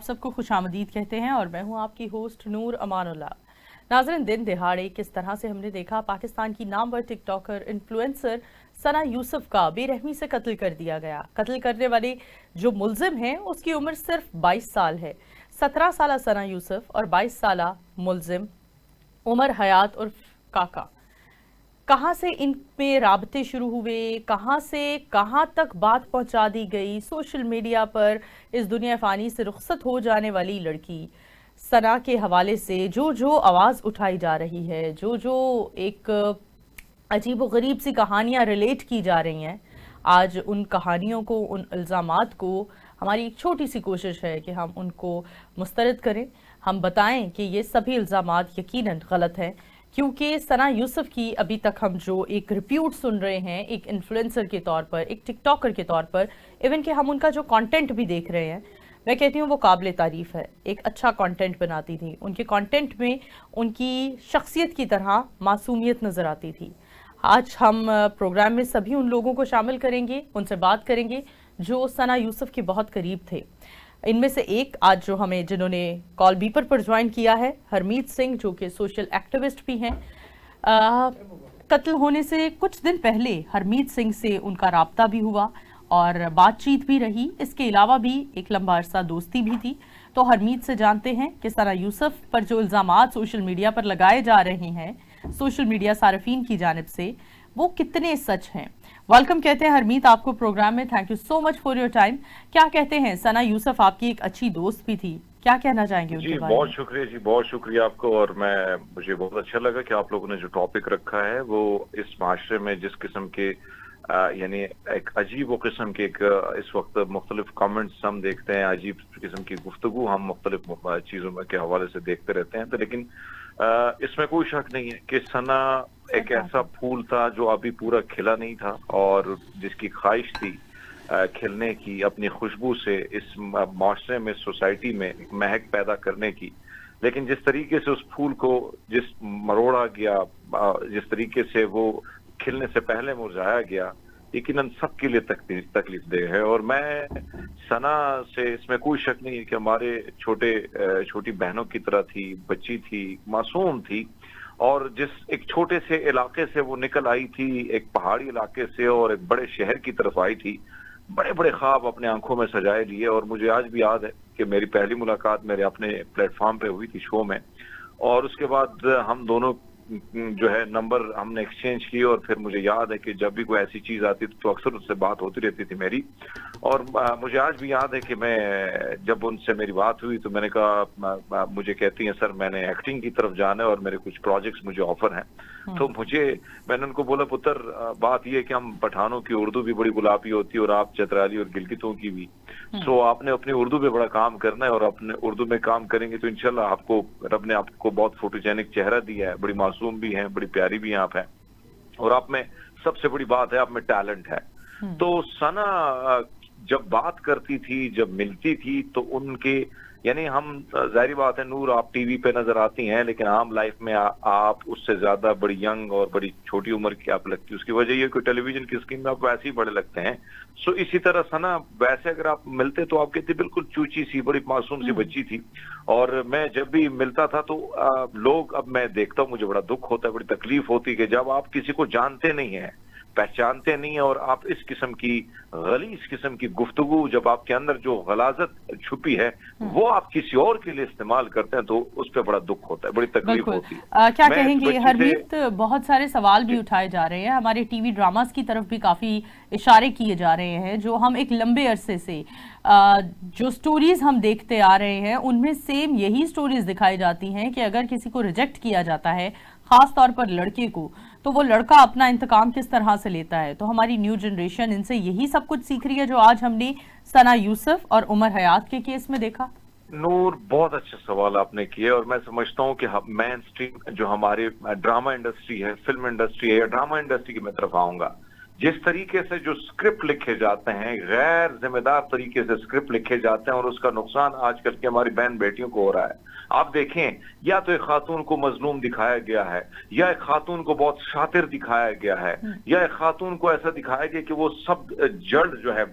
सबको खुशामदीद कहते हैं और मैं हूं आपकी होस्ट नूर अमानुल्लाह। नाज़रीन, दिन दिहाड़े किस तरह से हमने देखा पाकिस्तान की नामवर टिकटॉकर इन्फ्लुएंसर सना यूसुफ का बेरहमी से कत्ल कर दिया गया। कत्ल करने वाले जो मुल्जिम हैं उसकी उम्र सिर्फ 22 साल है। 17 साल सना यूसुफ और 22 साल मुल्जिम उमर हयात उर्फ काका। कहाँ से इनमें राबते शुरू हुए, कहाँ से कहाँ तक बात पहुँचा दी गई। सोशल मीडिया पर इस दुनिया फ़ानी से रुखसत हो जाने वाली लड़की सना के हवाले से जो जो आवाज़ उठाई जा रही है, जो जो एक अजीब व गरीब सी कहानियाँ रिलेट की जा रही हैं, आज उन कहानियों को, उन इल्ज़ामात को हमारी एक छोटी सी कोशिश है कि हम उनको मुस्तरद करें। हम बताएं कि ये सभी इल्ज़ामात यकीनन गलत हैं, क्योंकि सना यूसुफ की अभी तक हम जो एक रिप्यूट सुन रहे हैं एक इन्फ्लुएंसर के तौर पर, एक टिकटॉकर के तौर पर, इवन कि हम उनका जो कंटेंट भी देख रहे हैं, मैं कहती हूँ वो काबिल तारीफ़ है। एक अच्छा कंटेंट बनाती थी, उनके कंटेंट में उनकी शख्सियत की तरह मासूमियत नज़र आती थी। आज हम प्रोग्राम में सभी उन लोगों को शामिल करेंगे, उनसे बात करेंगे जो सना यूसुफ के बहुत करीब थे। इनमें से एक आज जो हमें जिन्होंने कॉल बीपर पर ज्वाइन किया है, हरमीत सिंह, जो कि सोशल एक्टिविस्ट भी हैं। कत्ल होने से कुछ दिन पहले हरमीत सिंह से उनका राब्ता भी हुआ और बातचीत भी रही। इसके अलावा भी एक लंबा अरसा दोस्ती भी थी। तो हरमीत से जानते हैं कि सना यूसुफ पर जो इल्ज़ामात सोशल मीडिया पर लगाए जा रहे हैं, सोशल मीडिया सार्फिन की जानिब से, वो कितने सच हैं। वेलकम कहते हैं हरमीत आपको प्रोग्राम में। Thank you so much for your time. क्या कहते हैं, सना यूसुफ आपकी एक अच्छी दोस्त भी थी, क्या कहना चाहेंगे उनके बारे में? बहुत शुक्रिया जी, बहुत शुक्रिया आपको। और मुझे बहुत अच्छा लगा कि आप लोगों ने जो टॉपिक रखा है वो इस माशरे में जिस किस्म के यानी एक अजीब व किस्म के इस वक्त मुख्तलिफ कमेंट्स हम देखते हैं, अजीब किस्म की गुफ्तगू हम मुख्तलिफ चीज़ों में के हवाले से देखते रहते हैं। तो लेकिन इसमें कोई शक नहीं है कि सना एक ऐसा फूल था जो अभी पूरा खिला नहीं था और जिसकी ख्वाहिश थी खिलने की, अपनी खुशबू से इस माशरे में, सोसाइटी में महक पैदा करने की। लेकिन जिस तरीके से उस फूल को जिस मरोड़ा गया, जिस तरीके से वो खिलने से पहले मुरझाया गया, यकीनन सबके लिए तकलीफ दे है। और मैं सना से इसमें कोई शक नहीं है कि हमारे छोटी बहनों की तरह थी, बच्ची थी, मासूम थी। और जिस एक छोटे से इलाके से वो निकल आई थी, एक पहाड़ी इलाके से, और एक बड़े शहर की तरफ आई थी, बड़े बड़े ख्वाब अपने आंखों में सजाए लिए। और मुझे आज भी याद है कि मेरी पहली मुलाकात मेरे अपने प्लेटफॉर्म पे हुई थी, शो में। और उसके बाद हम दोनों जो है नंबर हमने एक्सचेंज किए। और फिर मुझे याद है कि जब भी कोई ऐसी चीज आती तो अक्सर उससे बात होती रहती थी मेरी। और मुझे आज भी याद है कि मैं जब उनसे मेरी बात हुई तो मैंने कहा, मुझे कहती हैं सर मैंने एक्टिंग की तरफ जाना है और मेरे कुछ प्रोजेक्ट्स मुझे ऑफर हैं। तो मैंने उनको बोला, पुत्र बात ये कि हम पठानों की उर्दू भी बड़ी गुलाबी होती है और आप चतराली और गिलगितों की भी। सो आपने अपनी उर्दू पे बड़ा काम करना है और अपने उर्दू में काम करेंगे तो इंशाल्लाह आपको, रब ने आपको बहुत फोटोजेनिक चेहरा दिया है, बड़ी मासूम भी हैं, बड़ी प्यारी भी आप हैं, और आप में सबसे बड़ी बात है आप में टैलेंट है। तो सना जब बात करती थी, जब मिलती थी, तो उनके यानी हम, जाहिर बात है नूर, आप टीवी पे नजर आती हैं लेकिन आम लाइफ में आप उससे ज्यादा बड़ी यंग और बड़ी छोटी उम्र की आप लगती है। उसकी वजह ये कि टेलीविजन की स्क्रीन में आप वैसे ही बड़े लगते हैं। सो इसी तरह सना वैसे अगर आप मिलते तो आप कहते बिल्कुल चूची सी, बड़ी मासूम सी बच्ची थी। और मैं जब भी मिलता था तो लोग, अब मैं देखता हूँ मुझे बड़ा दुख होता है, बड़ी तकलीफ होती है कि जब आप किसी को जानते नहीं है, पहचानते नहीं है, और आप इस किस्म की गलीज किस्म की गुफ्तगू, जब आपके अंदर जो गलाजत छुपी है वो आप किसी और के लिए इस्तेमाल करते हैं तो उस पर बड़ा दुख होता है, बड़ी तकलीफ होती है। क्या कहेंगे हरमीत, बहुत सारे सवाल भी उठाए जा रहे हैं, हमारे टीवी ड्रामास की तरफ भी काफी इशारे किए जा रहे हैं, जो हम एक लंबे अरसे से जो स्टोरीज हम देखते आ रहे हैं उनमें सेम यही स्टोरीज दिखाई जाती हैं कि अगर किसी को रिजेक्ट किया जाता है, खास तौर पर लड़के को, तो वो लड़का अपना इंतकाम किस तरह से लेता है। तो हमारी न्यू जनरेशन इनसे यही सब कुछ सीख रही है जो आज हमने सना यूसुफ और उमर हयात के केस में देखा। नूर, बहुत अच्छे सवाल आपने किए। और मैं समझता हूँ कि मेन स्ट्रीम जो हमारे ड्रामा इंडस्ट्री है, फिल्म इंडस्ट्री है, या ड्रामा इंडस्ट्री की मैं तरफ आऊंगा, जिस तरीके से जो स्क्रिप्ट लिखे जाते हैं, गैर जिम्मेदार तरीके से स्क्रिप्ट लिखे जाते हैं और उसका नुकसान आजकल की हमारी बहन बेटियों को हो रहा है। आप देखें, या तो एक खातून को मजलूम दिखाया गया है, या एक खातून को बहुत शातिर दिखाया गया है, या एक खातून को ऐसा दिखाया गया कि वो सब जड़ जो है,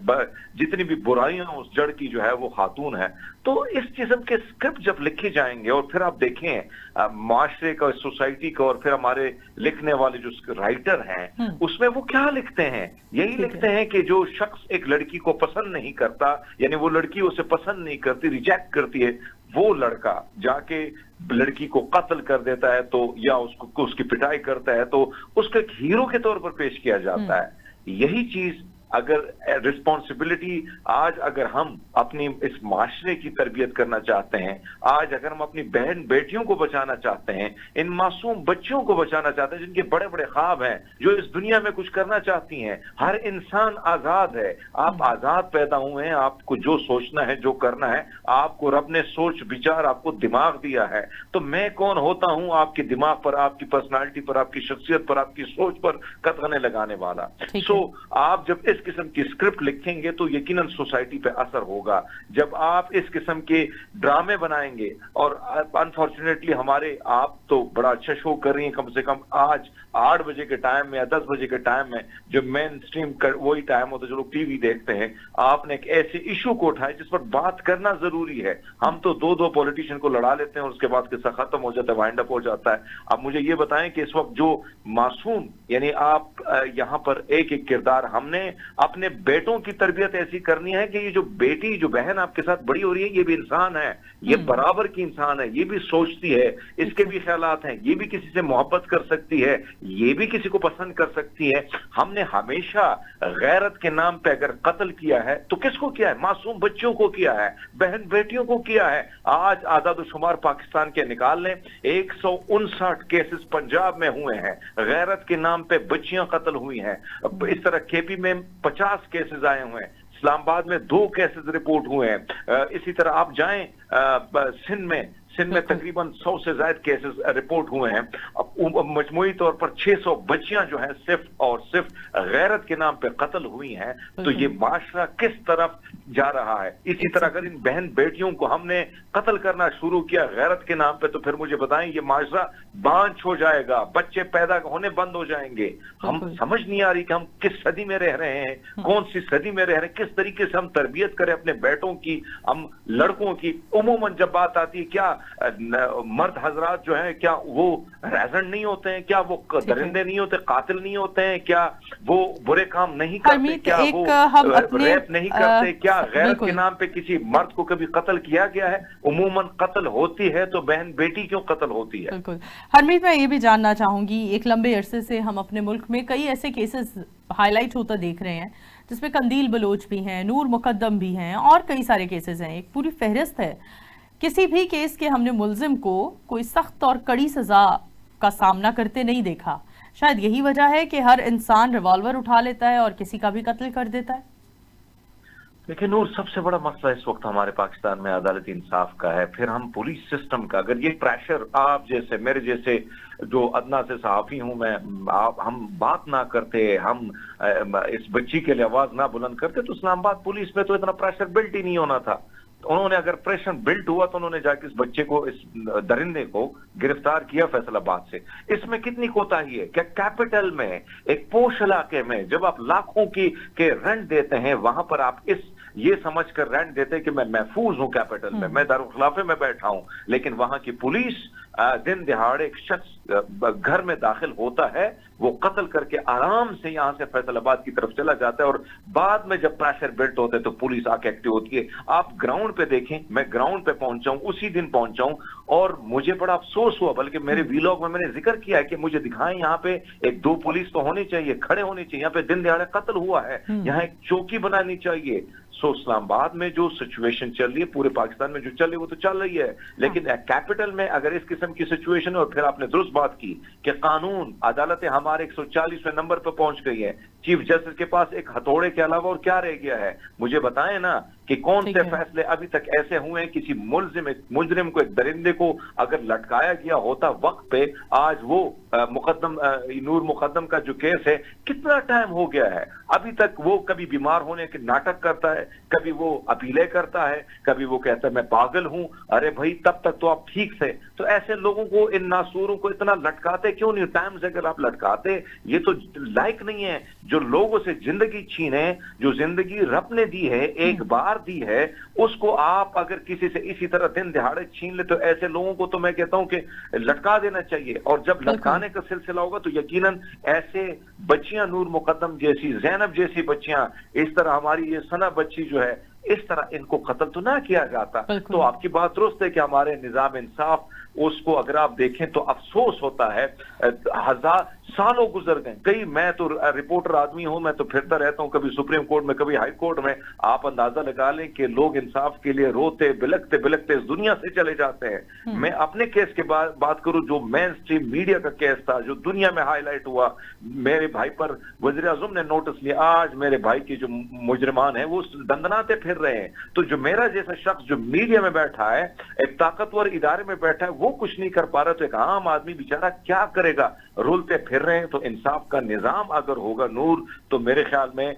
जितनी भी बुराइयां उस जड़ की जो है वो खातून है। तो इस किस्म के स्क्रिप्ट जब लिखे जाएंगे और फिर आप देखें माशरे का, सोसाइटी का, और फिर हमारे लिखने वाले जो राइटर हैं उसमें वो क्या लिखते हैं, यही लिखते हैं कि जो शख्स एक लड़की को पसंद नहीं करता, यानी वो लड़की उसे पसंद नहीं करती, रिजेक्ट करती है, वो लड़का जाके लड़की को कत्ल कर देता है तो, या उसकी पिटाई करता है तो उसको एक हीरो के तौर पर पेश किया जाता है। यही चीज अगर रिस्पॉन्सिबिलिटी आज अगर हम अपनी इस माशरे की तरबियत करना चाहते हैं, आज अगर हम अपनी बहन बेटियों को बचाना चाहते हैं, इन मासूम बच्चियों को बचाना चाहते हैं जिनके बड़े बड़े ख्वाब हैं, जो इस दुनिया में कुछ करना चाहती हैं, हर इंसान आजाद है, आप आजाद पैदा हुए हैं, आपको जो सोचना है, जो करना है, आपको रब ने सोच विचार, आपको दिमाग दिया है, तो मैं कौन होता हूं आपके दिमाग पर, आपकी पर्सनालिटी पर, आपकी शख्सियत पर, आपकी सोच पर कदगने लगाने वाला। सो आप जब इस किस्म की स्क्रिप्ट लिखेंगे तो यकीनन सोसाइटी पे असर होगा। जब आप इस किस्म के ड्रामे बनाएंगे, और अनफॉर्चुनेटली हमारे, आप तो बड़ा अच्छा शो कर रही हैं, कम से कम आज 8 बजे के टाइम में या 10 बजे के टाइम में जो मेन स्ट्रीम वही टाइम होता है जो लोग टीवी देखते हैं, आपने एक ऐसे इशू को उठाया जिस पर बात करना जरूरी है। हम तो दो पॉलिटिशियन को लड़ा लेते हैं और उसके बाद किस्सा खत्म हो जाता है, वाइंड अप हो जाता है। अब मुझे ये बताएं कि इस वक्त जो मासूम, यानी आप यहां पर एक एक किरदार, हमने अपने बेटों की तरबियत ऐसी करनी है कि ये जो बेटी, जो बहन आपके साथ बड़ी हो रही है, ये भी इंसान है, ये बराबर की इंसान है, ये भी सोचती है, इसके भी ख्यालात हैं, ये भी किसी से मोहब्बत कर सकती है, ये भी किसी को पसंद कर सकती है। हमने हमेशा गैरत के नाम पे अगर कत्ल किया है तो किसको किया है? मासूम बच्चों को किया है, बहन बेटियों को किया है। आज आजाद-ओ-शुमार पाकिस्तान के निकाल लें, 159 केसेस पंजाब में हुए हैं, गैरत के नाम पे बच्चियां कत्ल हुई हैं। इस तरह केपी में 50 केसेस आए हुए हैं, इस्लामाबाद में 2 केसेस रिपोर्ट हुए हैं। इसी तरह आप जाएं सिंध में तकरीबन 100 से ज्यादा केसेस रिपोर्ट हुए हैं। मजमूई तौर पर 600 बच्चियां जो हैं सिर्फ और सिर्फ गैरत के नाम पे कत्ल हुई हैं। तो ये माशरा किस तरफ जा रहा है? इसी तरह अगर इन बहन बेटियों को हमने कत्ल करना शुरू किया गैरत के नाम पे, तो फिर मुझे बताएं ये माशरा बांझ हो जाएगा, बच्चे पैदा होने बंद हो जाएंगे। हम समझ नहीं आ रही कि हम किस सदी में रह रहे हैं, कौन सी सदी में रह रहे हैं, किस तरीके से हम तरबियत करें अपने बेटों की, हम लड़कों की। उमूमन जब बात आती है, क्या मर्द हजरात जो हैं क्या वो रैजन नहीं होते हैं, क्या वो दरिंदे नहीं होते, कातिल नहीं होते हैं, क्या वो बुरे काम नहीं करते, क्या वो रेप नहीं करते, क्या गैरत के नाम पे किसी मर्द को कभी कत्ल किया गया है? उमूमन कत्ल होती है तो बहन बेटी क्यों कत्ल होती है? बिल्कुल। हरमीत, मैं ये भी जानना चाहूंगी, एक लंबे अरसे से हम अपने मुल्क में कई ऐसे केसेस हाईलाइट होता देख रहे हैं जिसमें कंदील बलोच भी हैं, नूर मुकद्दम भी हैं, और कई सारे केसेस हैं, एक पूरी फहरिस्त है। किसी भी केस के हमने मुल्जिम को कोई सख्त और कड़ी सजा का सामना करते नहीं देखा। शायद यही वजह है कि हर इंसान रिवॉल्वर उठा लेता है और किसी का भी कत्ल कर देता है। लेकिन नूर, सबसे बड़ा मसला इस वक्त हमारे पाकिस्तान में अदालती इंसाफ का है, फिर हम पुलिस सिस्टम का। अगर ये प्रेशर आप जैसे, मेरे जैसे जो अदना से सहाफी हूं मैं, हम बात ना करते, हम इस बच्ची के लिए आवाज ना बुलंद करते, तो इस्लामाबाद पुलिस पे तो इतना प्रेशर बिल्ट ही नहीं होना था। उन्होंने अगर प्रेशर बिल्ट हुआ तो उन्होंने जाके इस बच्चे को, इस दरिंदे को गिरफ्तार किया फैसलाबाद से। इसमें कितनी कोताही है? क्या कैपिटल में, एक पोश इलाके में, जब आप लाखों के रेंट देते हैं, वहां पर आप ये समझकर रेंट देते हैं कि मैं महफूज हूं कैपिटल में, मैं दारुल खिलाफे में बैठा हूं, लेकिन वहां की पुलिस दिन दिहाड़े एक शख्स घर में दाखिल होता है, वो कत्ल करके आराम से यहां से फैसलाबाद की तरफ चला जाता है, और बाद में जब प्रेशर बिल्ट होते हैं तो पुलिस आके एक्टिव होती है। आप ग्राउंड पे देखें, मैं ग्राउंड पे पहुंचा हूं, उसी दिन पहुंचा हूं, और मुझे बड़ा अफसोस हुआ, बल्कि मेरे वीलॉग में मैंने जिक्र किया है कि मुझे दिखाएं यहाँ पे 1-2 पुलिस तो होनी चाहिए, खड़े होने चाहिए, यहाँ पे दिन दिहाड़े कत्ल हुआ है, यहाँ एक चौकी बनानी चाहिए। सो इस्लामाबाद में जो सिचुएशन चल रही है, पूरे पाकिस्तान में जो चल रही है वो तो चल रही है, लेकिन कैपिटल में अगर इस किस्म की सिचुएशन है, और फिर आपने दुरुस्त बात की कि कानून, अदालतें हमारे 140वें नंबर पर पहुंच गई है, चीफ जस्टिस के पास एक हथौड़े के अलावा और क्या रह गया है? मुझे बताएं ना कि कौन से फैसले अभी तक ऐसे हुए हैं, किसी मुजरिम को, एक दरिंदे को अगर लटकाया गया होता वक्त पे, आज वो नूर मुकद्दम का जो केस है, कितना टाइम हो गया है, अभी तक वो कभी बीमार होने के नाटक करता है, कभी वो अपीलें करता है, कभी वो कहता है मैं पागल हूं। अरे भाई, तब तक तो आप ठीक से, तो ऐसे लोगों को, इन नासूरों को इतना लटकाते क्यों नहीं? टाइम से अगर आप लटकाते, ये तो लायक नहीं है। जो लोगों से जिंदगी छीने, जो जिंदगी रब ने दी है, एक बार दी है, उसको आप अगर किसी से इसी तरह दिन दिहाड़े छीन ले, तो ऐसे लोगों को तो मैं कहता हूं कि लटका देना चाहिए। और जब लटकाने का सिलसिला होगा तो यकीनन ऐसे बच्चियां, नूर मुकद्दम जैसी, ज़ैनब जैसी बच्चियां, इस तरह हमारी ये सना बच्ची जो है, इस तरह इनको कत्ल तो ना किया जाता। तो आपकी बात दुरुस्त है कि हमारे निजाम इंसाफ, उसको अगर आप देखें तो अफसोस होता है। हजार सालों गुजर गए, मैं तो रिपोर्टर आदमी हूं, मैं तो फिरता रहता हूं, कभी सुप्रीम कोर्ट में, कभी हाई कोर्ट में। आप अंदाजा लगा लें कि लोग इंसाफ के लिए रोते बिलखते बिलखते इस दुनिया से चले जाते हैं। मैं अपने केस के बात करूं, जो मेन स्ट्रीम मीडिया का केस था, जो दुनिया में हाईलाइट हुआ, मेरे भाई पर वज़ीर आज़म ने नोटिस लिया, आज मेरे भाई की जो मुजरिमान है वो दंदनाते फिर रहे हैं। तो जो मेरा जैसा शख्स जो मीडिया में बैठा है, एक ताकतवर इदारे में बैठा है, वो कुछ नहीं कर पा रहा, तो एक आम आदमी बेचारा क्या करेगा? रुलते फिर रहे हैं। तो इंसाफ का निजाम अगर होगा नूर, तो मेरे ख्याल में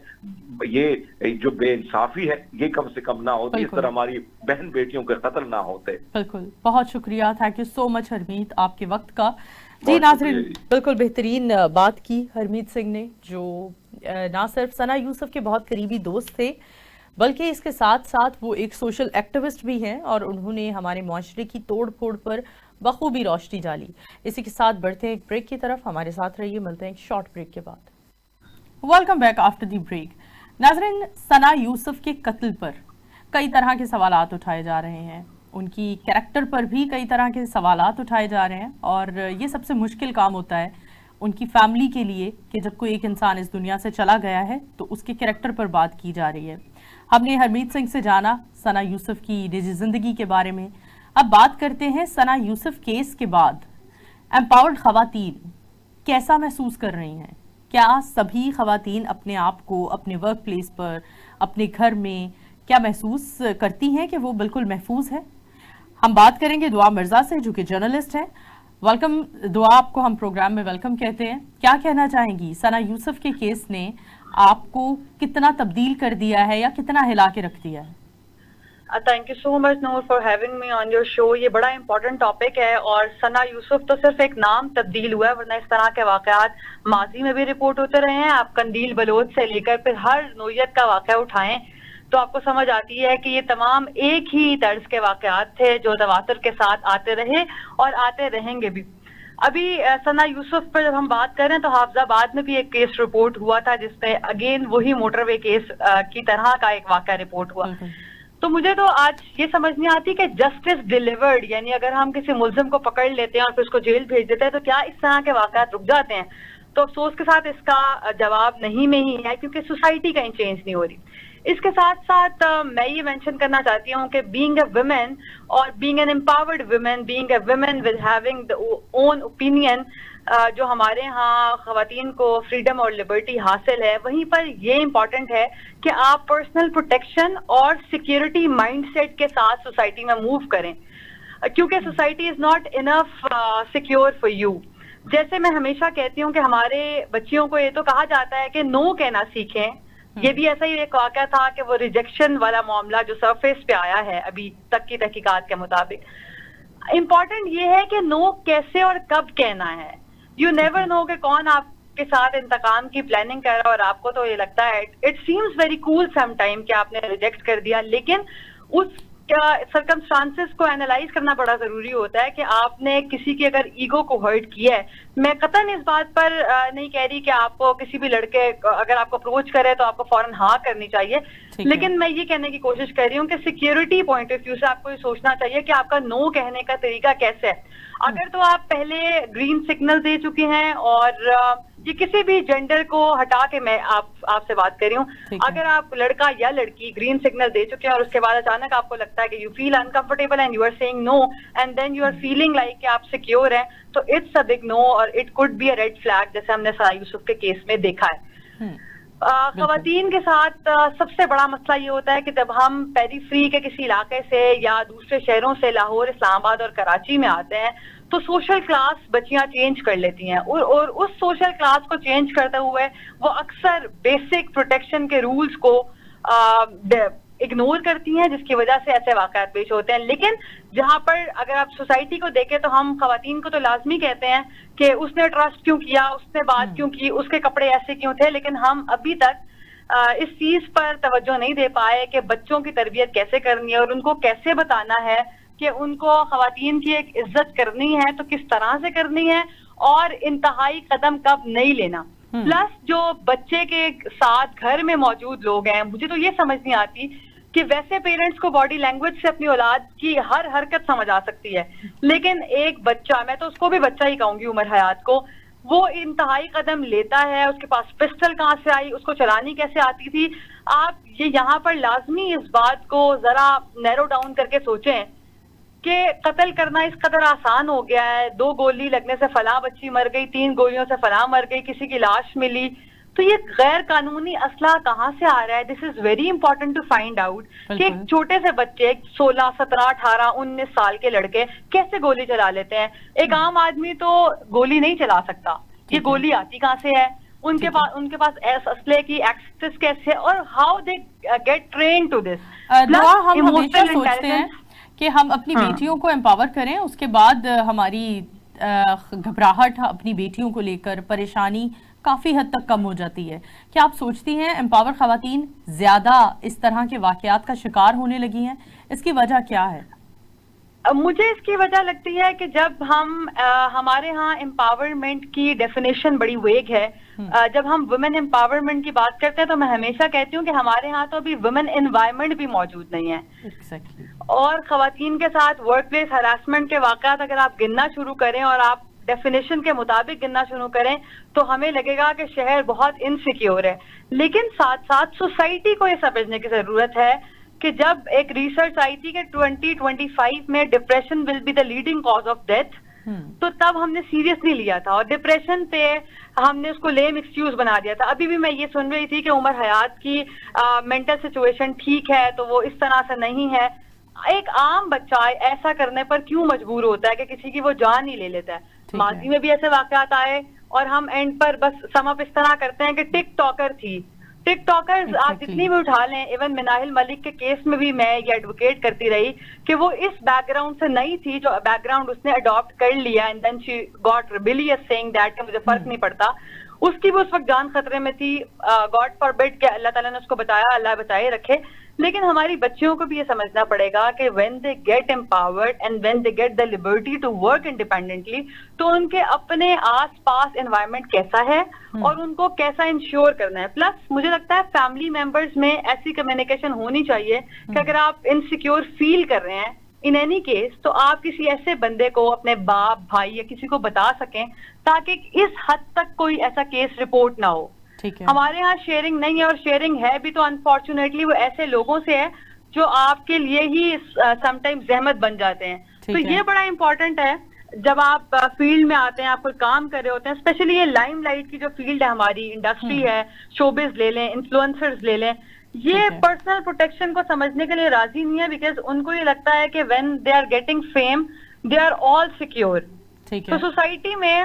ये जो बेइंसाफी है ये कम से कम ना होती, इस तरह हमारी बहन बेटियों के कत्ल ना होते। बिल्कुल, बहुत शुक्रिया, thank you so much Harmeet आपके वक्त का। जी नाज़रीन, बिल्कुल बेहतरीन बात की हरमीत सिंह ने, जो ना सिर्फ सना यूसुफ के बहुत करीबी दोस्त थे, बल्कि इसके साथ साथ वो एक सोशल एक्टिविस्ट भी हैं, और उन्होंने हमारे मुआशरे की तोड़ फोड़ पर बखूबी रोशनी डाली। इसी के साथ बढ़ते हैं एक ब्रेक की तरफ, हमारे साथ रहिए, मिलते हैं एक शॉर्ट ब्रेक के बाद। Welcome back after the break. नाज़रीन, सना यूसुफ के कत्ल पर कई तरह के सवालात उठाए जा रहे हैं, उनकी कैरेक्टर पर भी कई तरह के सवालात उठाए जा रहे हैं, और ये सबसे मुश्किल काम होता है उनकी फैमिली के लिए कि जब कोई एक इंसान इस दुनिया से चला गया है तो उसके कैरेक्टर पर बात की जा रही है। हमने हरमीत सिंह से जाना सना यूसुफ की निजी जिंदगी के बारे में। अब बात करते हैं सना यूसुफ केस के बाद एम्पावर्ड खवातीन कैसा महसूस कर रही हैं। क्या सभी खवातीन अपने आप को अपने वर्क प्लेस पर, अपने घर में क्या महसूस करती हैं कि वो बिल्कुल महफूज है? हम बात करेंगे दुआ मिर्जा से, जो कि जर्नलिस्ट हैं। वेलकम दुआ, आपको हम प्रोग्राम में वेलकम कहते हैं। क्या कहना चाहेंगी, सना यूसुफ के केस ने आपको कितना तब्दील कर दिया है या कितना हिला के रख दिया है? Thank you so much Noor for having me on your show. ये बड़ा इंपॉर्टेंट टॉपिक है, और सना यूसुफ तो सिर्फ एक नाम तब्दील हुआ है, वरना इस तरह के वाकयात माजी में भी रिपोर्ट होते रहे हैं। आप कंदील बलोच से लेकर फिर हर नोयत का वाकया उठाएं तो आपको समझ आती है कि ये तमाम एक ही तर्ज के वाकयात थे जो तवातुर के साथ आते रहे और आते रहेंगे भी। अभी सना यूसुफ पर जब हम बात करें तो हाफजाबाद में भी एक केस रिपोर्ट हुआ था, जिसमें अगेन वही मोटरवे केस की तरह का एक वाकया रिपोर्ट हुआ। तो मुझे तो आज ये समझ नहीं आती कि जस्टिस डिलीवर्ड, यानी अगर हम किसी मुल्जिम को पकड़ लेते हैं और फिर उसको जेल भेज देते हैं तो क्या इस तरह के वाकयात रुक जाते हैं? तो अफसोस के साथ इसका जवाब नहीं में ही है, क्योंकि सोसाइटी कहीं चेंज नहीं हो रही। इसके साथ साथ मैं ये मेंशन करना चाहती हूँ कि बीइंग अ वुमेन और being an empowered women, being a women with having the own opinion, जो हमारे यहाँ खवातीन को फ्रीडम और लिबर्टी हासिल है, वहीं पर ये इम्पोर्टेंट है कि आप पर्सनल प्रोटेक्शन और सिक्योरिटी माइंडसेट के साथ सोसाइटी में मूव करें, क्योंकि society is not enough secure for you. जैसे मैं हमेशा कहती हूँ कि हमारे बच्चियों को ये तो कहा जाता है कि नो कहना सीखें। ये भी ऐसा ही एक वाकया था कि वो रिजेक्शन वाला मामला जो सरफेस पे आया है अभी तक की तहकीकात के मुताबिक। इम्पोर्टेंट ये है कि नो कैसे और कब कहना है। यू नेवर नो कि कौन आपके साथ इंतकाम की प्लानिंग कर रहा है, और आपको तो ये लगता है it seems very cool some time कि आपने रिजेक्ट कर दिया, लेकिन उस सर्कमस्टांसेस को एनालाइज करना बड़ा जरूरी होता है कि आपने किसी की अगर ईगो को हर्ट किया है। मैं कतई इस बात पर नहीं कह रही कि आपको किसी भी लड़के अगर आपको अप्रोच करे तो आपको फौरन हाँ करनी चाहिए, लेकिन मैं ये कहने की कोशिश कर रही हूँ कि सिक्योरिटी पॉइंट ऑफ व्यू से आपको ये सोचना चाहिए कि आपका नो कहने का तरीका कैसे है। अगर तो आप पहले ग्रीन सिग्नल दे चुके हैं, और ये किसी भी जेंडर को हटा के मैं आपसे बात कर रही हूँ, अगर आप लड़का या लड़की ग्रीन सिग्नल दे चुके हैं और उसके बाद अचानक आपको लगता है कि you feel uncomfortable and you are saying no and then you are feeling like कि आप सिक्योर हैं, तो इट्स अ बिग नो और it could be a red flag, जैसे हमने सना यूसुफ के केस में देखा है। خواتین کے ساتھ سب سے بڑا مسئلہ یہ ہوتا ہے کہ جب ہم پیری فری کے کسی علاقے سے یا دوسرے شہروں سے لاہور، اسلام آباد اور کراچی میں آتے ہیں تو سوشل کلاس بچیاں چینج کر لیتی ہیں اور اس سوشل کلاس کو چینج کرتے ہوئے وہ اکثر بیسک پروٹیکشن کے رولز کو اگنور کرتی ہیں، جس کی وجہ سے ایسے واقعات پیش ہوتے ہیں. لیکن جہاں پر اگر آپ سوسائٹی کو دیکھیں تو ہم خواتین کو تو لازمی کہتے ہیں کہ اس نے ٹرسٹ کیوں کیا، اس نے بات کیوں کی، اس کے کپڑے ایسے کیوں تھے، لیکن ہم ابھی تک اس چیز پر توجہ نہیں دے پائے کہ بچوں کی تربیت کیسے کرنی ہے اور ان کو کیسے بتانا ہے کہ ان کو خواتین کی ایک عزت کرنی ہے تو کس طرح سے کرنی ہے اور انتہائی قدم کب نہیں لینا. پلس جو بچے کے ساتھ گھر میں موجود لوگ ہیں، مجھے تو یہ سمجھ نہیں آتی کہ ویسے پیرنٹس کو باڈی لینگویج سے اپنی اولاد کی ہر حرکت سمجھ آ سکتی ہے، لیکن ایک بچہ، میں تو اس کو بھی بچہ ہی کہوں گی، عمر حیات کو، وہ انتہائی قدم لیتا ہے، اس کے پاس پسٹل کہاں سے آئی، اس کو چلانی کیسے آتی تھی. آپ یہ یہاں پر لازمی اس بات کو ذرا نیرو ڈاؤن کر کے سوچیں کہ قتل کرنا اس قدر آسان ہو گیا ہے. 2 گولی لگنے سے فلاں بچی مر گئی، 3 گولیوں سے فلاں مر گئی، کسی کی لاش ملی. تو یہ غیر قانونی اسلحہ کہاں سے آ رہا ہے؟ This is very important to find out کہ ایک چھوٹے سے بچے 16 17 18 19 سال کے لڑکے کیسے گولی چلا لیتے ہیں. ایک عام آدمی تو گولی نہیں چلا سکتا. یہ گولی آتی کہاں سے ہے؟ ان کے پاس اسلحے کی ایکسس کیسے ہے اور how they get train to this. ہم ہمیشہ سوچتے ہیں کہ ہم اپنی بیٹیوں کو امپاور کریں، اس کے بعد ہماری گھبراہٹ اپنی بیٹیوں کو لے کر، پریشانی کافی حد تک کم ہو جاتی ہے. کیا آپ سوچتی ہیں امپاور خواتین زیادہ اس طرح کے واقعات کا شکار ہونے لگی ہیں؟ اس کی وجہ کیا ہے؟ مجھے اس کی وجہ لگتی ہے کہ جب ہمارے ہاں امپاورمنٹ کی ڈیفینیشن بڑی ویگ ہے. جب ہم ویمن امپاورمنٹ کی بات کرتے ہیں تو میں ہمیشہ کہتی ہوں کہ ہمارے ہاں تو ابھی ویمن انوائرمنٹ بھی موجود نہیں ہے. اور خواتین کے ساتھ ورک پلیس ہراسمنٹ کے واقعات اگر آپ گننا شروع کریں اور آپ ڈیفینیشن کے مطابق گننا شروع کریں تو ہمیں لگے گا کہ شہر بہت انسیکیور ہے. لیکن ساتھ ساتھ سوسائٹی کو یہ سمجھنے کی ضرورت ہے کہ جب ایک ریسرچ آئی تھی کہ 2025 میں depression will be the leading cause of death, تو تب ہم نے سیریس نہیں لیا تھا اور ڈپریشن پہ ہم نے اس کو لیم ایکسکیوز بنا دیا تھا. ابھی بھی میں یہ سن رہی تھی کہ عمر حیات کی مینٹل سچویشن ٹھیک ہے تو وہ اس طرح سے نہیں ہے. ایک عام بچہ ایسا کرنے پر کیوں مجبور ہوتا ہے کہ کسی کی وہ جان ہی لے لیتا ہے؟ ماضی میں بھی ایسے واقعات آئے اور ہم اینڈ پر بس سم اپ اس طرح کرتے ہیں کہ ٹک ٹاکر تھی. ٹک ٹاکرز آپ جتنی بھی اٹھا لیں، ایون مناہل ملک کے کیس میں بھی میں یہ ایڈوکیٹ کرتی رہی کہ وہ اس بیک گراؤنڈ سے نہیں تھی جو بیک گراؤنڈ اس نے اڈاپٹ کر لیا and then she got rebellious saying that کہ مجھے فرق نہیں پڑتا. اس کی بھی اس وقت جان خطرے میں تھی. گاڈ فاربڈ کہ اللہ تعالیٰ نے اس کو بتایا، اللہ بچائے رکھے. لیکن ہماری بچیوں کو بھی یہ سمجھنا پڑے گا کہ when they get empowered and when they get the liberty to work independently تو ان کے اپنے آس پاس انوائرمنٹ کیسا ہے اور ان کو کیسا انشور کرنا ہے. پلس مجھے لگتا ہے فیملی ممبرز میں ایسی کمیونیکیشن ہونی چاہیے کہ اگر آپ انسیکیور فیل کر رہے ہیں ان اینی کیس تو آپ کسی ایسے بندے کو، اپنے باپ، بھائی یا کسی کو بتا سکیں تاکہ اس حد تک کوئی ایسا کیس رپورٹ نہ ہو. ہمارے ہاں شیئرنگ نہیں ہے اور شیئرنگ ہے بھی تو انفارچونیٹلی وہ ایسے لوگوں سے ہے جو آپ کے لیے ہی سم ٹائم زحمت بن جاتے ہیں. تو یہ بڑا امپورٹنٹ ہے جب آپ فیلڈ میں آتے ہیں، آپ کوئی کام کر رہے ہوتے ہیں، اسپیشلی یہ لائم لائٹ کی جو فیلڈ ہے ہماری انڈسٹری ہے، شوبز لے لیں، انفلوئنسرز لے لیں، یہ پرسنل پروٹیکشن کو سمجھنے کے لیے راضی نہیں ہے بیکاز ان کو یہ لگتا ہے کہ when they are getting fame they are all secure. تو سوسائٹی میں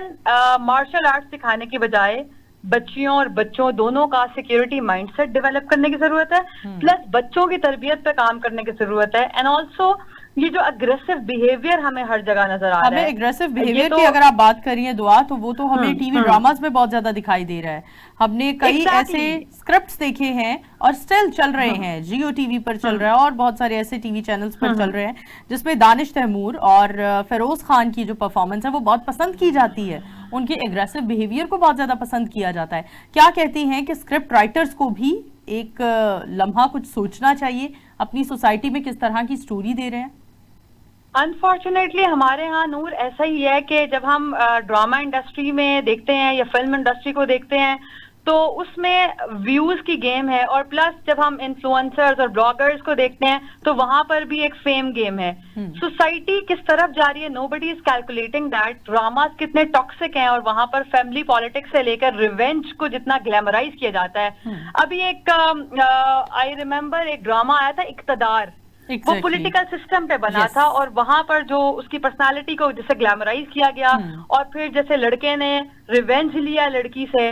مارشل آرٹس سکھانے کی بجائے بچیوں اور بچوں دونوں کا سیکیورٹی مائنڈ سیٹ ڈیولپ کرنے کی ضرورت ہے. پلس بچوں کی تربیت پہ کام کرنے کی ضرورت ہے. اینڈ آلسو یہ جو اگریسو بیہیویئر ہمیں ہر جگہ نظر آ رہا ہے. ہمیں اگریسو بیہیویئر کی اگر آپ بات کریے دعا تو وہ تو ہمیں ٹی وی ڈراماز میں بہت زیادہ دکھائی دے رہا ہے. ہم نے کئی ایسے اسکرپٹس دیکھے ہیں اور سٹل چل رہے ہیں، جیو ٹی وی پر چل رہا ہے اور بہت سارے ایسے ٹی وی چینلز پر چل رہے ہیں جس میں دانش تیمور اور فیروز خان کی جو پرفارمنس ہے وہ بہت پسند کی جاتی ہے. ان کے اگریسو بیہیویئر کو بہت زیادہ پسند کیا جاتا ہے. کیا کہتی ہیں کہ اسکرپٹ رائٹرز کو بھی ایک لمحہ کچھ سوچنا چاہیے اپنی سوسائٹی میں کس طرح کی سٹوری دے رہے ہیں؟ انفارچونیٹلی ہمارے ہاں نور ایسا ہی ہے کہ جب ہم ڈرامہ انڈسٹری میں دیکھتے ہیں یا فلم انڈسٹری کو دیکھتے ہیں تو اس میں ویوز کی گیم ہے, اور پلس جب ہم انفلوئنسرز اور بلاگرز کو دیکھتے ہیں تو وہاں پر بھی ایک فیم گیم ہے. سوسائٹی کس طرف جا رہی ہے, نو بڈی از کیلکولیٹنگ دیٹ. ڈراماز کتنے ٹاکسک ہیں, اور وہاں پر فیملی پالیٹکس سے لے کر ریونج کو جتنا گلیمرائز کیا جاتا ہے. ابھی ایک آئی ریمبر ایک ڈراما آیا تھا اقتدار, وہ پولیٹیکل سسٹم پہ بنا تھا, اور وہاں پر جو اس کی پرسنالٹی کو جیسے گلیمرائز کیا گیا, اور پھر جیسے لڑکے نے ریونج لیا لڑکی سے,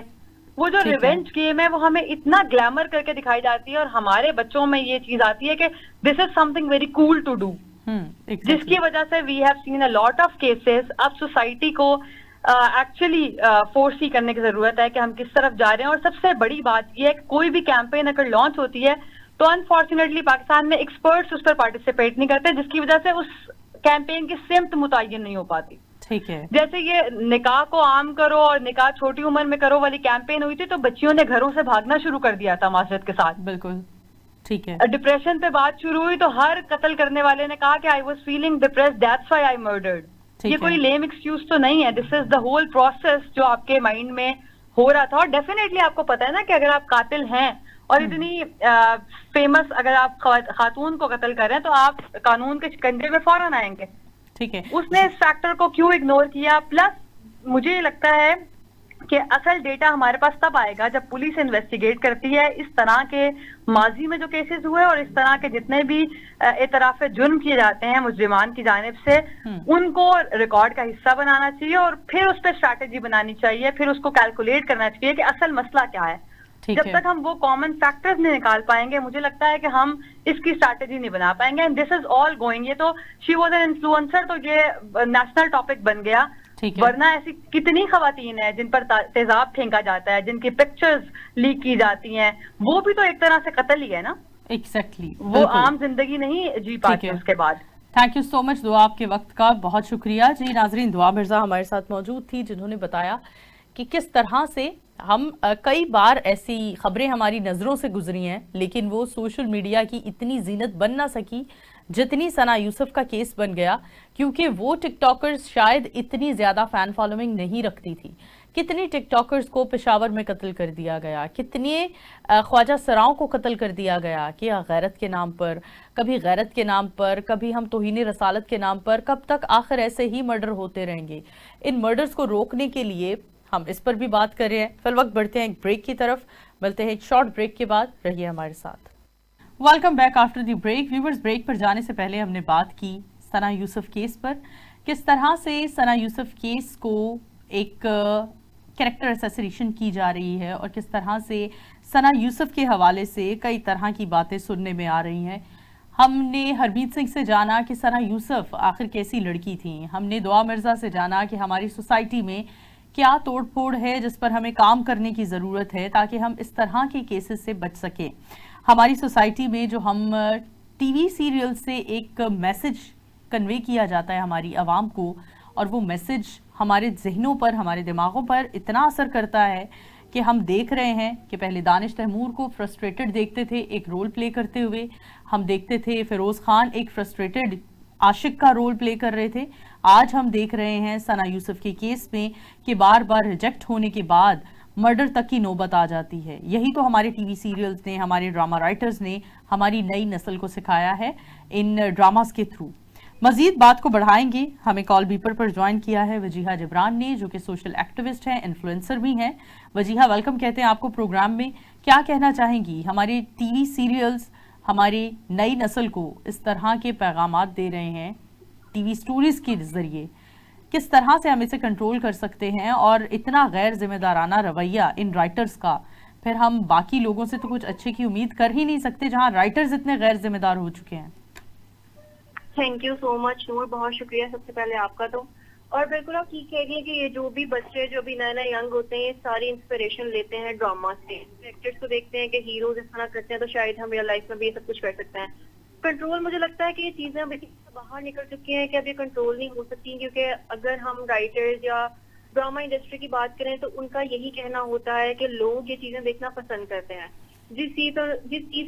وہ جو ریونج گیم ہے وہ ہمیں اتنا گلیمر کر کے دکھائی جاتی ہے, اور ہمارے بچوں میں یہ چیز آتی ہے کہ this is something very cool to do, جس کی وجہ سے we have seen a lot of cases. اب سوسائٹی کو ایکچولی فورس ہی کرنے کی ضرورت ہے کہ ہم کس طرف جا رہے ہیں. اور سب سے بڑی بات یہ ہے کہ کوئی بھی کیمپین اگر لانچ ہوتی ہے تو انفارچونیٹلی پاکستان میں ایکسپرٹس اس پر پارٹیسپیٹ نہیں کرتے, جس کی وجہ سے اس کیمپین کی سمت متعین نہیں ہو پاتی. ٹھیک ہے, جیسے یہ نکاح کو عام کرو اور نکاح چھوٹی عمر میں کرو والی کیمپین ہوئی تھی, تو بچیوں نے گھروں سے بھاگنا شروع کر دیا تھا معذرت کے ساتھ. بالکل ٹھیک ہے. ڈپریشن پہ بات شروع ہوئی تو ہر قتل کرنے والے نے کہا کہ I was feeling depressed, that's why I murdered. یہ کوئی لیم ایکسکیوز تو نہیں ہے, this is the whole process جو آپ کے مائنڈ میں ہو رہا تھا. اور ڈیفینیٹلی آپ کو پتا ہے نا کہ اگر آپ قاتل ہیں اور اتنی فیمس, اگر آپ خاتون کو قتل کر رہے ہیں تو آپ قانون کے شکنجے میں فوراً آئیں گے. ٹھیک ہے, اس نے اس فیکٹر کو کیوں اگنور کیا؟ پلس مجھے لگتا ہے کہ اصل ڈیٹا ہمارے پاس تب آئے گا جب پولیس انویسٹیگیٹ کرتی ہے اس طرح کے ماضی میں جو کیسز ہوئے, اور اس طرح کے جتنے بھی اعتراف جرم کیے جاتے ہیں مجرمان کی جانب سے, ان کو ریکارڈ کا حصہ بنانا چاہیے, اور پھر اس پہ اسٹریٹجی بنانی چاہیے, پھر اس کو کیلکولیٹ کرنا چاہیے کہ اصل مسئلہ کیا ہے. جب تک ہم وہ کامن فیکٹرز نہیں نکال پائیں گے, مجھے لگتا ہے کہ ہم اس کی اسٹریٹجی نہیں بنا پائیں گے. And this is all going, یہ تو شی واز این انفلوئنسر, تو یہ نیشنل ٹاپک بن گیا, ورنہ ایسی کتنی خواتین ہیں جن پر تیزاب پھینکا جاتا ہے, جن کی پکچرز لیک کی جاتی ہیں, وہ بھی تو ایک طرح سے قتل ہی ہے نا. ایگزیکٹلی, وہ عام زندگی نہیں جی پاتی اس کے بعد. تھینک یو سو مچ دعا, آپ کے وقت کا بہت شکریہ. جی ناظرین, دعا مرزا ہمارے ساتھ موجود تھی جنہوں نے بتایا کہ کس طرح سے ہم کئی بار ایسی خبریں ہماری نظروں سے گزری ہیں, لیکن وہ سوشل میڈیا کی اتنی زینت بن نہ سکی جتنی ثنا یوسف کا کیس بن گیا, کیونکہ وہ ٹک ٹاکرز شاید اتنی زیادہ فین فالوئنگ نہیں رکھتی تھی. کتنی ٹک ٹاکرز کو پشاور میں قتل کر دیا گیا, کتنے خواجہ سراؤں کو قتل کر دیا گیا, کہ غیرت کے نام پر, کبھی غیرت کے نام پر, کبھی ہم توہین رسالت کے نام پر. کب تک آخر ایسے ہی مرڈر ہوتے رہیں گے؟ ان مرڈرز کو روکنے کے لیے ہم اس پر بھی بات کر رہے ہیں. فی الوقت بڑھتے ہیں ایک بریک کی طرف, ملتے ہیں ایک شارٹ بریک کے بعد, رہیے ہمارے ساتھ. Welcome back after the break. Viewers, break پر جانے سے پہلے ہم نے بات کی ثنا یوسف کیس پر, کس طرح سے ثنا یوسف کیس کو ایک کریکٹر اسیسینیشن کی جا رہی ہے, اور کس طرح سے ثنا یوسف کے حوالے سے کئی طرح کی باتیں سننے میں آ رہی ہیں. ہم نے ہرمیت سنگھ سے جانا کہ ثنا یوسف آخر کیسی لڑکی تھیں. ہم نے دعا مرزا سے جانا کہ ہماری سوسائٹی میں کیا توڑ پھوڑ ہے جس پر ہمیں کام کرنے کی ضرورت ہے تاکہ ہم اس طرح کے کیسز سے بچ سکیں. ہماری سوسائٹی میں جو ہم ٹی وی سیریل سے ایک میسج کنوے کیا جاتا ہے ہماری عوام کو, اور وہ میسج ہمارے ذہنوں پر, ہمارے دماغوں پر اتنا اثر کرتا ہے کہ ہم دیکھ رہے ہیں کہ پہلے دانش تیمور کو فرسٹریٹڈ دیکھتے تھے ایک رول پلے کرتے ہوئے, ہم دیکھتے تھے فیروز خان ایک فرسٹریٹڈ عاشق کا رول پلے کر رہے تھے. آج ہم دیکھ رہے ہیں ثنا یوسف کے کیس میں کہ بار بار ریجیکٹ ہونے کے بعد مرڈر تک کی نوبت آ جاتی ہے. یہی تو ہمارے ٹی وی سیریلز نے, ہمارے ڈراما رائٹرز نے ہماری نئی نسل کو سکھایا ہے ان ڈراماز کے تھرو. مزید بات کو بڑھائیں گے. ہمیں کال بیپر پر جوائن کیا ہے وجیہہ جبران نے, جو کہ سوشل ایکٹیوسٹ ہیں, انفلوئنسر بھی ہیں. وجیہہ, ویلکم کہتے ہیں آپ کو پروگرام میں. کیا کہنا چاہیں گی؟ ہمارے ٹی وی سیریلز ہماری نئی نسل کو اس طرح کے پیغامات دے رہے ہیں ٹی وی سٹوریز کے ذریعے, کس طرح سے ہم اسے کنٹرول کر سکتے ہیں؟ اور اتنا غیر ذمہ دارانہ رویہ ان رائٹرز کا, پھر ہم باقی لوگوں سے تو کچھ اچھے کی امید کر ہی نہیں سکتے جہاں رائٹرز اتنے غیر ذمہ دار ہو چکے ہیں. تھینک یو سو مچ نور, بہت شکریہ سب سے پہلے آپ کا. تو اور بالکل آپ ٹھیک کہہ گئی کہ یہ جو بھی بچے جو بھی نئے نئے ینگ ہوتے ہیں یہ ساری انسپریشن لیتے ہیں ڈراما سے. ایکٹرس کو دیکھتے ہیں کہ ہیروز اس طرح کرتے ہیں تو شاید ہم ریئل لائف میں بھی یہ سب کچھ کر سکتے ہیں. کنٹرول, مجھے لگتا ہے کہ یہ چیزیں اب باہر نکل چکی ہیں کہ اب یہ کنٹرول نہیں ہو سکتی, کیونکہ اگر ہم رائٹرز یا ڈراما انڈسٹری کی بات کریں تو ان کا یہی کہنا ہوتا ہے کہ لوگ یہ چیزیں دیکھنا پسند کرتے ہیں. جس چیز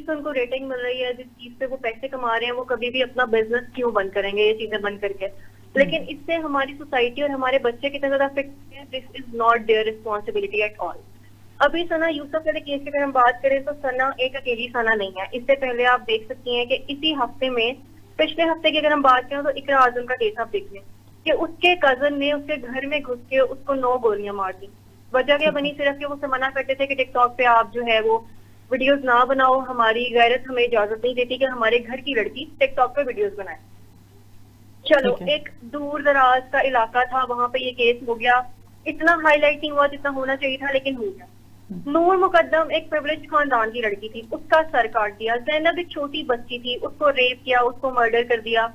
سے ان کو ریٹنگ مل رہی ہے, جس چیز سے وہ پیسے کما رہے ہیں, وہ کبھی بھی اپنا بزنس کیوں بند کریں گے یہ چیزیں بند کر کے. لیکن اس سے ہماری سوسائٹی اور ہمارے بچے کتنے زیادہ افیکٹ ہیں, this is not their responsibility at all. ابھی ثنا یوسف والے کیس کی اگر ہم بات کریں تو ثنا ایک اکیلی ثنا نہیں ہے. اس سے پہلے آپ دیکھ سکتی ہیں کہ اسی ہفتے میں پچھلے ہفتے کی اگر ہم بات کریں تو اقرا اعظم کا کیس آپ دیکھ لیں کہ اس کے کزن نے اس کے گھر میں گھس کے اس کو 9 گولیاں مار دی. وجہ کیا بنی؟ صرف کہ وہ سے منع کرتے تھے کہ ٹک ٹاک پہ آپ جو ہے وہ ویڈیوز نہ بناؤ, ہماری غیرت ہمیں اجازت نہیں دیتی کہ ہمارے گھر کی لڑکی ٹک ٹاک پہ ویڈیوز بنائے. چلو ایک دور دراز کا علاقہ تھا, وہاں پہ یہ کیس ہو گیا, اتنا ہائی لائٹ نہیں ہوا جتنا ہونا چاہیے تھا لیکن ہو گیا. نور مقدم ایک پریولیج خاندان کی لڑکی تھی, اس کا سر کاٹ دیا. زینب ایک چھوٹی بچی تھی, اس کو ریپ کیا, اس کو مرڈر کر دیا.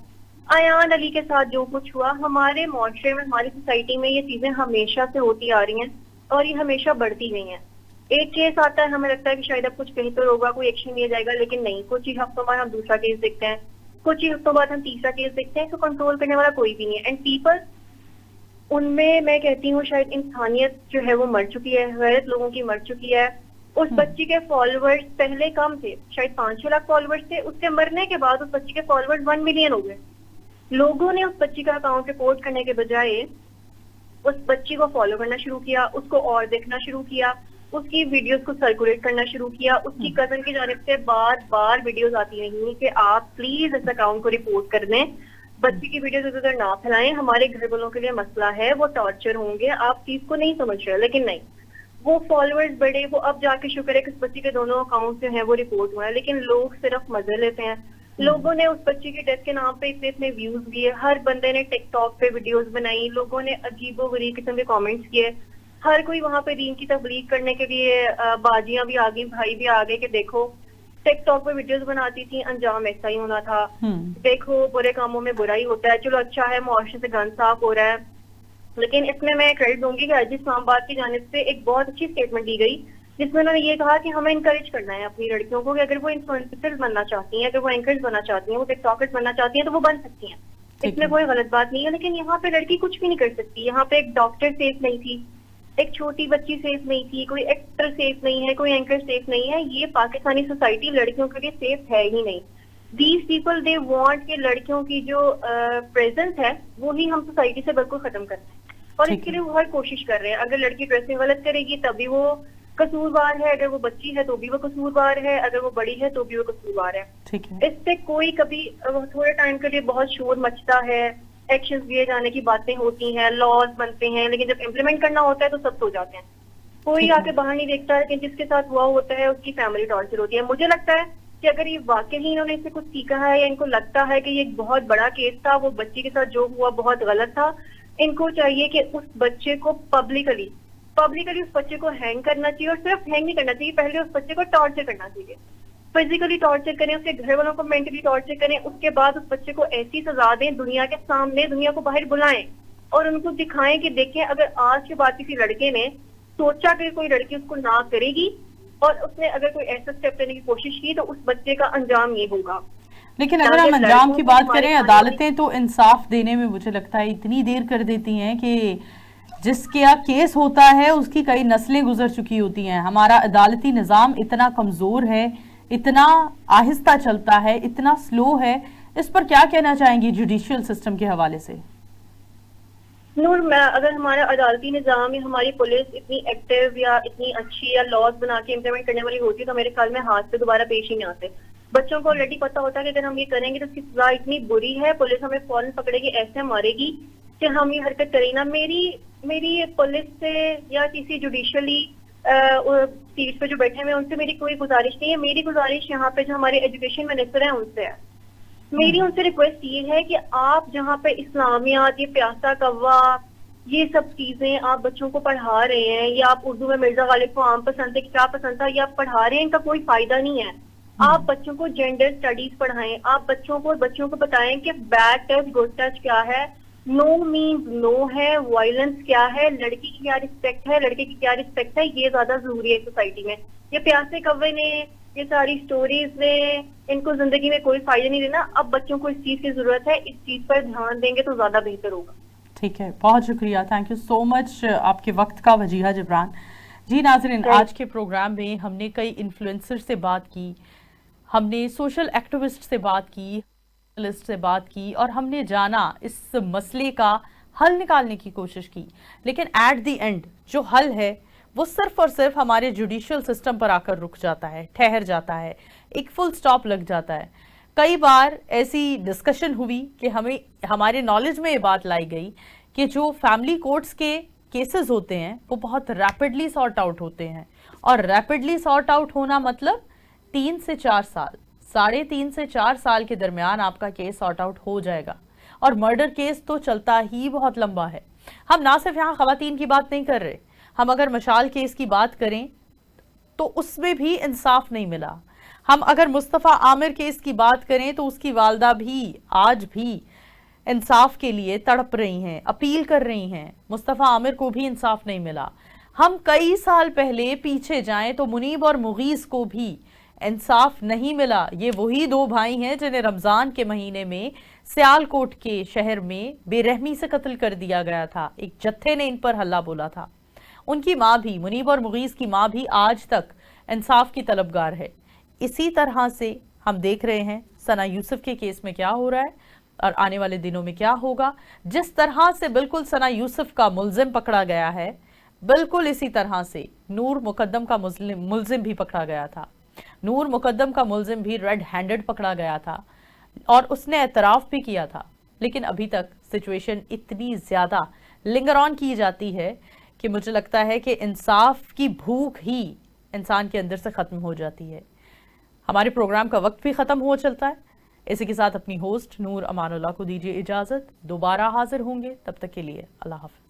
ایان علی کے ساتھ جو کچھ ہوا, ہمارے معاشرے میں ہماری سوسائٹی میں یہ چیزیں ہمیشہ سے ہوتی آ رہی ہیں اور یہ ہمیشہ بڑھتی گئی ہیں. ایک کیس آتا ہے, ہمیں لگتا ہے کہ شاید اب کچھ بہتر ہوگا, کوئی ایکشن لیا جائے گا, لیکن نہیں. کچھ ہی ہفتوں بعد ہم دوسرا کیس دیکھتے ہیں, کچھ ہی ہفتوں بعد ہم تیسرا کیس دیکھتے ہیں. تو کنٹرول کرنے والا کوئی بھی نہیں ہے. اینڈ پیپل, ان میں کہتی ہوں شاید انسانیت جو ہے وہ مر چکی ہے, غیرت لوگوں کی مر چکی ہے. اس بچی کے فالوورز پہلے کم تھے, شاید 5-6 لاکھ فالوورز تھے. اس کے مرنے کے بعد اس بچی کے فالوورز 1 ملین ہو گئے. لوگوں نے اس بچی کا اکاؤنٹ رپورٹ کرنے کے بجائے اس بچی کو فالو کرنا شروع کیا, اس کو اور دیکھنا شروع کیا, اس کی ویڈیوز کو سرکولیٹ کرنا شروع کیا. اس کی کزن کی جانب سے بار بار ویڈیوز آتی رہی کہ آپ پلیز اس اکاؤنٹ کو رپورٹ کر دیں, بچی کی ویڈیوز ادھر نہ پھیلائیں, ہمارے گھر والوں کے لیے مسئلہ ہے, وہ ٹارچر ہوں گے. آپ چیز کو نہیں سمجھ رہے, لیکن نہیں, وہ فالوورز بڑے, وہ اب جا کے شکر ہے کہ اس بچی کے دونوں اکاؤنٹ جو ہیں وہ رپورٹ ہوا ہے. لیکن لوگ صرف مزے لیتے ہیں. لوگوں نے اس بچی کی ڈیتھ کے نام پہ اتنے ویوز دیے, ہر بندے نے ٹک ٹاک پہ ویڈیوز بنائی, لوگوں نے عجیب و غریب قسم کے کامنٹس کیے. ہر کوئی وہاں پہ دین کی تبلیغ کرنے کے لیے, باجیاں بھی آ گئی, بھائی بھی آ گئے کہ دیکھو ٹک ٹاک پہ ویڈیوز بناتی تھی, انجام ایسا ہی ہونا تھا. دیکھو برے کاموں میں برا ہی ہوتا ہے, چلو اچھا ہے معاشرے سے گند صاف ہو رہا ہے. لیکن اس میں کریڈٹ دوں گی کہ آج اسلام آباد کی جانب سے ایک بہت اچھی اسٹیٹمنٹ دی گئی جس میں انہوں نے یہ کہا کہ ہمیں انکریج کرنا ہے اپنی لڑکیوں کو کہ اگر وہ انفلوئنسر بننا چاہتی ہیں, اگر وہ اینکرز بننا چاہتی ہیں, وہ ٹک ٹاکرز بننا چاہتی ہیں تو وہ بن سکتی ہیں. اس میں کوئی غلط بات نہیں ہے. لیکن یہاں پہ لڑکی کچھ بھی نہیں کر سکتی. یہاں پہ ایک ڈاکٹر سیف نہیں تھی, ایک چھوٹی بچی سیف نہیں تھی, کوئی ایکٹر سیف نہیں ہے, کوئی اینکر سیف نہیں ہے. یہ پاکستانی سوسائٹی لڑکیوں کے لیے سیف ہے ہی نہیں. دیز پیپل دے وانٹ کہ لڑکیوں کی جو پریزنس ہے وہی ہم سوسائٹی سے بالکل ختم کرتے ہیں, اور اس کے لیے وہ ہر کوشش کر رہے ہیں. اگر لڑکی ڈریسنگ غلط کرے گی تبھی وہ قصوروار ہے, اگر وہ بچی ہے تو بھی وہ قصوروار ہے, اگر وہ بڑی ہے تو بھی وہ قصوروار ہے. اس سے کوئی کبھی تھوڑے ٹائم کے لیے بہت شور مچتا ہے, ایکشنز لیے جانے کی باتیں ہوتی ہیں, لاز بنتے ہیں, لیکن جب امپلیمنٹ کرنا ہوتا ہے تو سب سو جاتے ہیں. کوئی آ کے باہر نہیں دیکھتا, لیکن جس کے ساتھ ہوا ہوتا ہے اس کی فیملی ٹارچر ہوتی ہے. مجھے لگتا ہے کہ اگر یہ واقعی انہوں نے اس سے کچھ سیکھا ہے یا ان کو لگتا ہے کہ یہ ایک بہت بڑا کیس تھا, وہ بچی کے ساتھ جو ہوا بہت غلط تھا, ان کو چاہیے کہ اس بچے کو پبلکلی اس بچے کو ہینگ کرنا چاہیے. اور صرف ہینگ نہیں کرنا چاہیے, پہلے اس بچے کو ٹارچر کرنا چاہیے, فزیکلی ٹارچر کریں, اس کے گھر والوں کو مینٹلی ٹارچر کریں. اس کے بعد اس بچے کو ایسی سزا دیں, دنیا کے سامنے, دنیا کو باہر بلائیں اور ان کو دکھائیں کہ دیکھیں اگر آج کے بعد کسی لڑکے نے سوچا کہ کوئی لڑکی اس کو نہ کرے گی اور اس نے اگر کوئی ایسا اسٹیپ لینے کی کوشش کی تو اس بچے کا انجام یہ ہوگا. لیکن اگر ہم انجام کی بات کریں, عدالتیں تو انصاف دینے میں مجھے لگتا ہے اتنی دیر کر دیتی ہیں کہ جس کا کیس ہوتا ہے اس کی کئی نسلیں گزر چکی ہوتی ہیں. ہمارا عدالتی نظام اتنا کمزور ہے, اتنا آہستہ چلتا ہے, اتنا سلو ہے. اس پر کیا کہنا چاہیں گی جوڈیشل سسٹم کے حوالے سے؟ نور, اگر ہمارا عدالتی نظام یا ہماری پولیس اتنی ایکٹیو یا اتنی اچھی یا لاز بنا کے امپلیمنٹ کرنے والی ہوتی تو میرے خیال میں ہاتھ سے دوبارہ پیش ہی نہیں آتے. بچوں کو آلریڈی پتا ہوتا ہے کہ اگر ہم یہ کریں گے تو اس کی سزا اتنی بری ہے, پولیس ہمیں فوراً پکڑے گی, ایسے مارے گی کہ ہم یہ حرکت کریں نا. میری پولیس سے یا کسی جوڈیشلی سیٹ پہ جو بیٹھے ہوئے ان سے میری کوئی گزارش نہیں ہے. میری گزارش یہاں پہ جو ہمارے ایجوکیشن منسٹر ہیں ان سے ہے. میری ان سے ریکویسٹ یہ ہے کہ آپ جہاں پہ اسلامیات, یہ پیاسا کوا, یہ سب چیزیں آپ بچوں کو پڑھا رہے ہیں, یا آپ اردو میں مرزا غالب کو عام پسند ہے, کیا پسند تھا, یہ آپ پڑھا رہے ہیں, ان کا کوئی فائدہ نہیں ہے. آپ بچوں کو جینڈر اسٹڈیز پڑھائیں, آپ بچوں کو بتائیں کہ بیڈ ٹچ گڈ ٹچ کیا ہے, نو مینز نو ہے, وائلنس کیا ہے, لڑکی کی کیا رسپیکٹ ہے, لڑکے کی کیا رسپیکٹ ہے. یہ زیادہ ضروری ہے سوسائٹی میں. یہ پیاسے کوے نے, یہ ساری سٹوریز نے ان کو زندگی میں کوئی فائدہ نہیں دینا. اب بچوں کو اس چیز کی ضرورت ہے, اس چیز پر دھیان دیں گے تو زیادہ بہتر ہوگا. ٹھیک ہے, بہت شکریہ, تھینک یو سو مچ آپ کے وقت کا وجیہہ جبران. جی ناظرین, آج کے پروگرام میں ہم نے کئی انفلوئنسر سے بات کی, ہم نے سوشل ایکٹیوسٹ سے بات کی, لسٹ سے بات کی, اور ہم نے جانا اس مسئلے کا حل نکالنے کی کوشش کی. لیکن ایٹ دی اینڈ جو حل ہے वो सिर्फ और सिर्फ हमारे जुडिशियल सिस्टम पर आकर रुक जाता है, ठहर जाता है, एक फुल स्टॉप लग जाता है। कई बार ऐसी डिस्कशन हुई कि हमारे नॉलेज में ये बात लाई गई कि जो फैमिली कोर्ट्स के केसेस होते हैं वो बहुत रैपिडली सॉर्ट आउट होते हैं, और रैपिडली सॉर्ट आउट होना मतलब 3 से 4 साल, 3.5 से 4 साल के दरमियान आपका केस सॉर्ट आउट हो जाएगा। और मर्डर केस तो चलता ही बहुत लंबा है। हम ना सिर्फ यहाँ खवातीन की बात नहीं कर रहे, हम अगर मशाल केस की बात करें तो उसमें भी इंसाफ नहीं मिला। हम अगर मुस्तफ़ा आमिर केस की बात करें तो उसकी वालदा भी आज भी इंसाफ के लिए तड़प रही हैं, अपील कर रही हैं। मुस्तफ़ा आमिर को भी इंसाफ नहीं मिला। हम कई साल पहले पीछे जाएं तो मुनीब और मुगीस को भी इंसाफ नहीं मिला। ये वही 2 भाई हैं जिन्हें रमज़ान के महीने में सियालकोट के शहर में बेरहमी से कत्ल कर दिया गया था। एक जत्थे ने इन पर हल्ला बोला था। उनकी माँ भी, मुनीब और मुगीस की माँ भी आज तक इंसाफ की तलबगार है। इसी तरह से हम देख रहे हैं सना यूसुफ के केस में क्या हो रहा है और आने वाले दिनों में क्या होगा। जिस तरह से बिल्कुल सना यूसुफ का मुल्जिम पकड़ा गया है, बिल्कुल इसी तरह से नूर मुकद्दम का मुल्जिम भी पकड़ा गया था। नूर मुकद्दम का मुल्जिम भी रेड हैंडेड पकड़ा गया था और उसने एतराफ़ भी किया था। लेकिन अभी तक सिचुएशन इतनी ज़्यादा लिंगर ऑन की जाती है कि मुझे लगता है कि इंसाफ की भूख ही इंसान के अंदर से ख़त्म हो जाती है। हमारे प्रोग्राम का वक्त भी ख़त्म हो चलता है। इसी के साथ अपनी होस्ट नूर अमानुल्लाह को दीजिए इजाज़त। दोबारा हाजिर होंगे, तब तक के लिए अल्लाह हाफ़िज़।